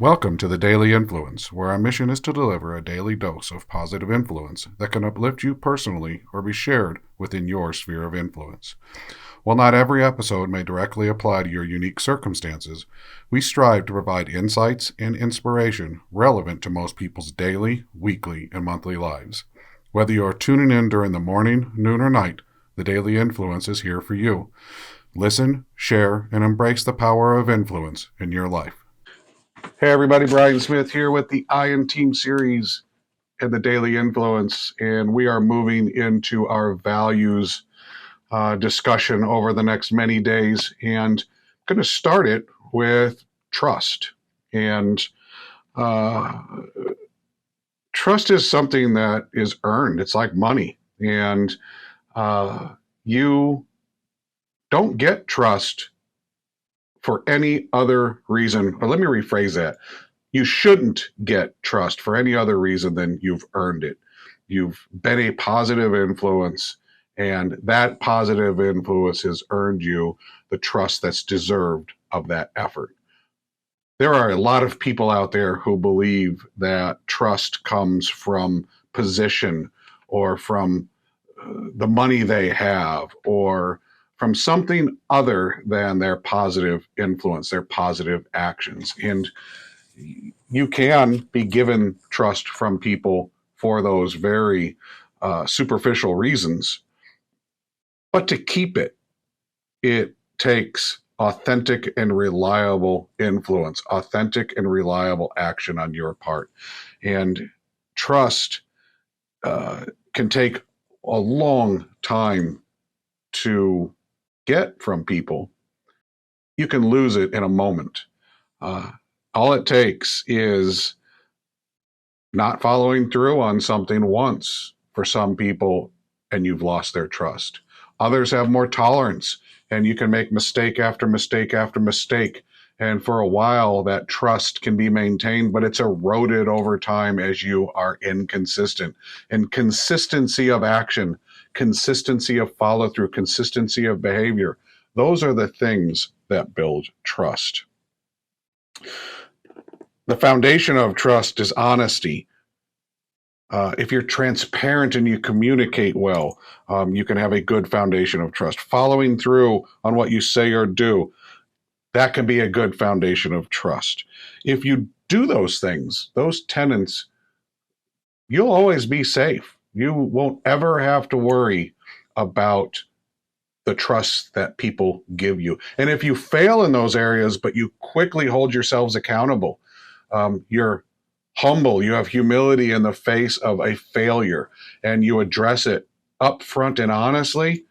Welcome to the Daily Influence, where our mission is to deliver a daily dose of positive influence that can uplift you personally or be shared within your sphere of influence. While not every episode may directly apply to your unique circumstances, we strive to provide insights and inspiration relevant to most people's daily, weekly, and monthly lives. Whether you are tuning in during the morning, noon, or night, the Daily Influence is here for you. Listen, share, and embrace the power of influence in your life. Hey everybody, Brian Smith here with the Iron Team series and the Daily Influence, and we are moving into our values discussion over the next many days, and I'm going to start it with trust. And trust is something that is earned. It's like money, and you don't get trust for any other reason, or let me rephrase that. You shouldn't get trust for any other reason than you've earned it. You've been a positive influence, and that positive influence has earned you the trust that's deserved of that effort. There are a lot of people out there who believe that trust comes from position or from the money they have or from something other than their positive influence, their positive actions. And you can be given trust from people for those very superficial reasons. But to keep it, it takes authentic and reliable influence, authentic and reliable action on your part. And trust can take a long time to get from people. You can lose it in a moment. All it takes is not following through on something once for some people, and you've lost their trust. Others have more tolerance, and you can make mistake after mistake after mistake. And for a while, that trust can be maintained, but it's eroded over time as you are inconsistent. And consistency of action, consistency of follow through, consistency of behavior, those are the things that build trust. The foundation of trust is honesty. If you're transparent and you communicate well, you can have a good foundation of trust. Following through on what you say or do, that can be a good foundation of trust. If you do those things, those tenets, you'll always be safe. You won't ever have to worry about the trust that people give you. And if you fail in those areas, but you quickly hold yourselves accountable, you're humble, you have humility in the face of a failure, and you address it upfront and honestly,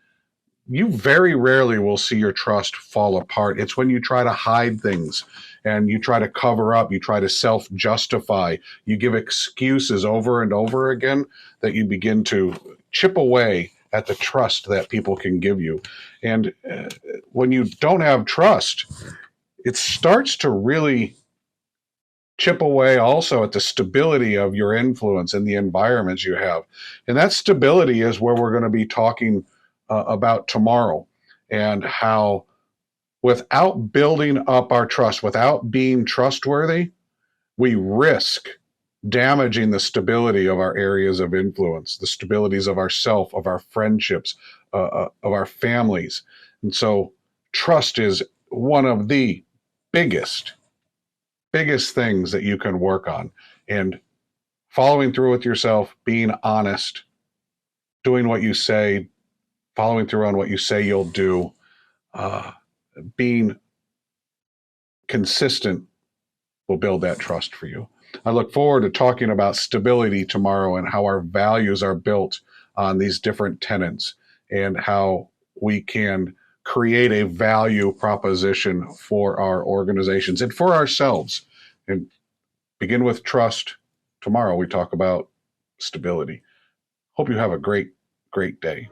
you very rarely will see your trust fall apart. It's when you try to hide things and you try to cover up, you try to self-justify, you give excuses over and over again, that you begin to chip away at the trust that people can give you. And when you don't have trust, it starts to really chip away also at the stability of your influence and the environments you have. And that stability is where we're going to be talking about tomorrow, and how without building up our trust, without being trustworthy, we risk damaging the stability of our areas of influence, the stabilities of ourself, of our friendships, of our families. And so trust is one of the biggest things that you can work on. And following through with yourself, being honest, doing what you say, following through on what you say you'll do, being consistent will build that trust for you. I look forward to talking about stability tomorrow and how our values are built on these different tenets and how we can create a value proposition for our organizations and for ourselves. And begin with trust. Tomorrow we talk about stability. Hope you have a great day.